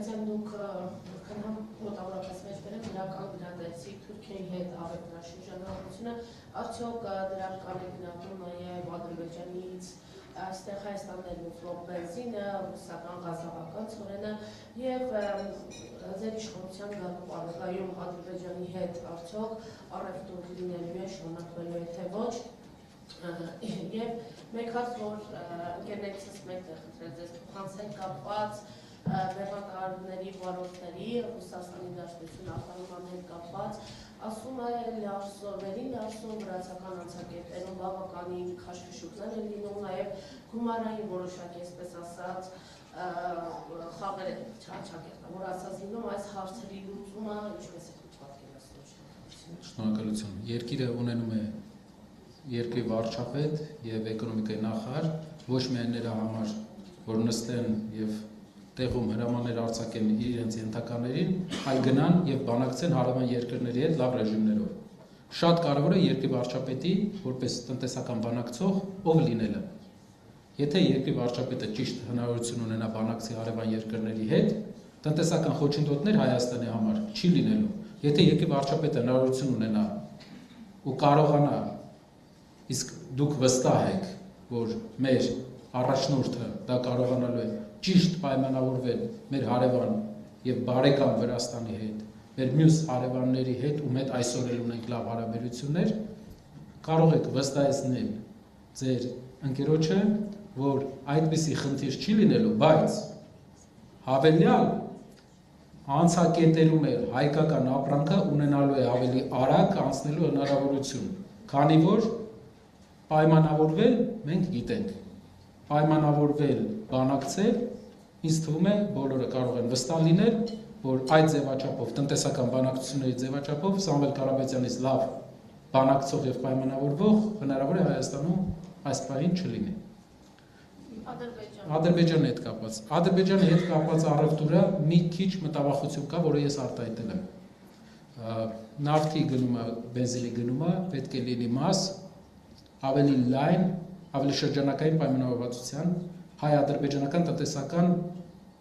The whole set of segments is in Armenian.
Կասկածեմ դուք մոտավորապես մեջբերեք դրական գնահատեցիք Թուրքիայի հետ առևտրաշրջանառությունը, արդյոք դրական է գնահատում նաև Ադրբեջանից այստեղ Հայաստաններն ու ֆլոտ բենզինը, ռուսական գազավական ցորենը եւ ձեր իշխանության գաղափարում Ադրբեջանի հետ արդյոք առևտուր լինելու է, շարունակվելու է թե ոչ, եւ մեկ հարց, որ ընկերներիցս մեկտեղ խնդրել ձեզ փոխանցել կապված բեռնատարների վարորդների Ռուսաստանի Դաշնություն արտահանման հետ կապված, ասում է Լարսոն վրացական անցակետերում բավականին քաշքշուկներ են լինում, նաև գումարային որոշակի, այսպես ասած, խաղեր են չաչակերտը, որ ասած լինում այս հարցերի լուծումը ինչպես է պատկերացնում։ Շնորհակալություն։ Երկիրը ունենում է երկրի վարչապետ եւ էկոնոմիկայի նախարար, ոչ միայն նրա համար, որ նստեն եւ տեղում հրամաններ արձակեն իրենց ենթականերին, այլ գնան եւ բանակցեն հարևան երկրների հետ լավ ռեժիմներով։ Շատ կարևոր է երկրի վարչապետի որպես տնտեսական բանակցող ով լինելը։ Եթե երկրի վարչապետը ճիշտ հնարավորություն ունենա բանակցի հարևան երկրների հետ, տնտեսական խոչընդոտներ Հայաստանի համար չի լինելու։ Եթե երկրի վարչապետը հնարավորություն ունենա ու կարողանա, իսկ դուք վստահ եք, որ մեր առաջնորդը դա կարողանալու է ճիշտ պայմանավորվել մեր հարևան եւ բարեկամ Վրաստանի հետ, մեր մյուս հարևանների հետ, ում հետ այսօր էլ ունենք լավ հարաբերություններ, կարող եք վստահեցնել ձեր ընկերոջը, որ այդպիսի խնդիր չի լինելու, բայց հավելյալ անցակետերում էլ հայկական ապրանքը ունենալու է ավելի արագ անցնելու հնարավորություն, քանի որ պայմանավորվել մենք գիտենք, պայմանավորվել բանակցել, ինձ թվում է բոլորը կարող են վստահ լինել, որ այդ ձևաչափով, տնտեսական բանակցությունների ձևաչափով Սամվել Կարապետյանից լավ բանակցող եւ պայմանավորվող հնարավոր է Հայաստանում այս պահին չլինի։ Ադրբեջանի հետ կապված։ Ադրբեջանի հետ կապված առևտուրը մի քիչ մտավախություն կա, որը ես արտահայտել եմ։ Նավթի գնումը, բենզինի գնումը պետք է լինի մաս ավելի լայն, ավելի շրջանակային պայմանավորվածության հայ-ադրբեջանական տնտեսական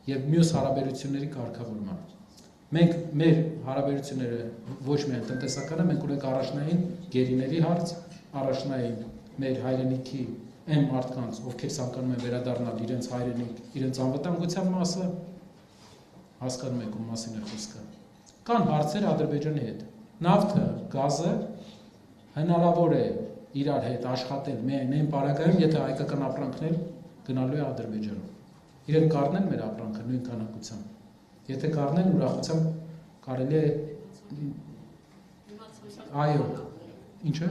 եւ մյուս հարաբերությունների կարգավորման։ Մենք մեր հարաբերությունները ոչ միայն տնտեսական է, մենք ունենք առաջնային գերիների հարց, առաջնային մեր հայրենիքի այն մարդկանց, ովքեր ցանկանում են վերադառնալ իրենց հայրենիք, իրենց անվտանգության մասը, հասկանում եք ում մասին է խոսքը։ Կան հարցեր Ադրբեջանի հետ։ Նավթը, գազը հնարավոր է իրար հետ աշխատել միայն այն պարագայում, եթե հայկական ապրանքն էլ գնալու է Ադրբեջանում։ Իրենք կառնեն մեր ապրանքը նույն քանակությամբ։ Եթե կառնեն, ուրախությամբ կարելի է այո, ինչ է։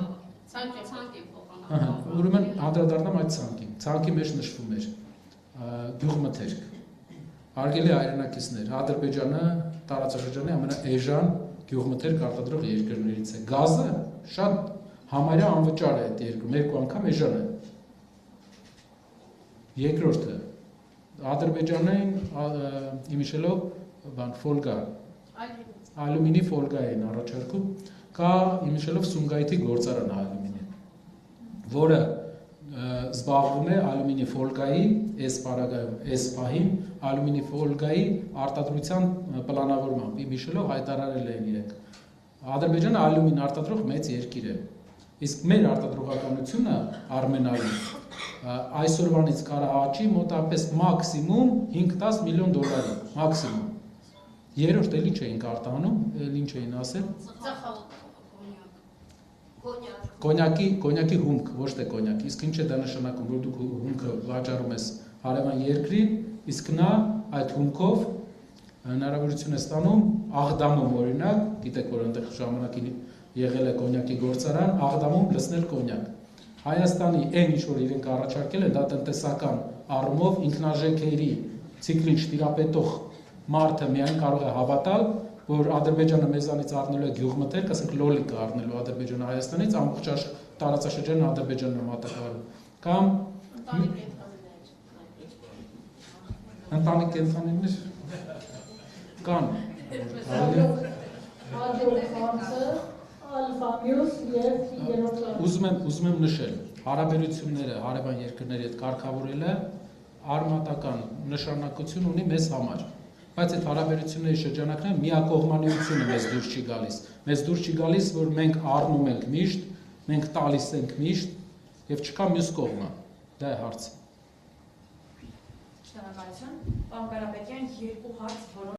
Ցանկի փոխանակ։ Ուրեմն անդրադառնամ այդ ցանկին։ Ցանկի մեջ նշվում էր գյուղմթերք։ Արգելի հայրենակիցներ, Ադրբեջանը տարածաշրջանի ամենաէժան գյուղմթերք արտադրող երկրներից է։ Գազը շատ համարյա անվճար է այդ երկրում, երկու անգամ էժան է։ Երկրորդը Ադրբեջանային իմիջելով բան ֆոլգա, ալյումինի ֆոլգա են առաջարկում, կա իմիջելով Սումգայիթի գործարան ալյումինի, որը զբաղվում է ալյումինի ֆոլգայի, այս պարագայում, այս պահին ալյումինի ֆոլգայի արտադրության պլանավորմամբ, իմիջելով հայտարարել են իրենք։ Ադրբեջանը ալյումին արտադրող մեծ երկիր է, իսկ մեր արտադրողականությունը Արմենիայում այսօրվանից կարող աճի մոտավորապես մաքսիմում 5-10 միլիոն դոլարի, մաքսիմում։ Երրորդ էլ ինչ էինք արտահանում, էլ ինչ էին ասել։ Կոնյակի հումք, ոչ թե կոնյակ, իսկ ինչ է դա նշանակում, որ դուք հումքը վաճառում ես հարևան երկրին, իսկ նա այդ հումքով հնարավորություն է ստանում Աղդամում օրինակ, գիտեք որ այնտեղ ժամանակին եղել է կոնյակի գործարան, Աղդամում լցնել կոնյակ։ Հայաստանի այն ինչ որ իրենք առաջարկել են, դա տնտեսական առումով ինքնարժեքների ցիկլին չտիրապետող մարդը միայն կարող է հավատալ, որ Ադրբեջանը մեզանից առնելու է գյուղմթերք, ասենք լոլիկը առնելու Ադրբեջանը Հայաստանից, ամբողջ տարածաշրջանը Ադրբեջանն է մատակարարում։ Կամ ընտանիք կենտրոններ կան։ Ուզում եմ նշել, հարաբերությունները հարևան երկրների հետ կարգավորելը արմատական նշանակություն ունի մեզ համար։ բայց այդ հարաբերությունների շրջանակներում միակողմանիությունը մեզ դուրս չի գալիս։ Մեզ դուրս չի գալիս, որ մենք առնում ենք միշտ, մենք տալիս ենք միշտ եւ չկա մյուս կողմը։ Դա է հարցը։ Շնորհակալություն։ Պարոն Կարապետյան, երկու հարց, որոնց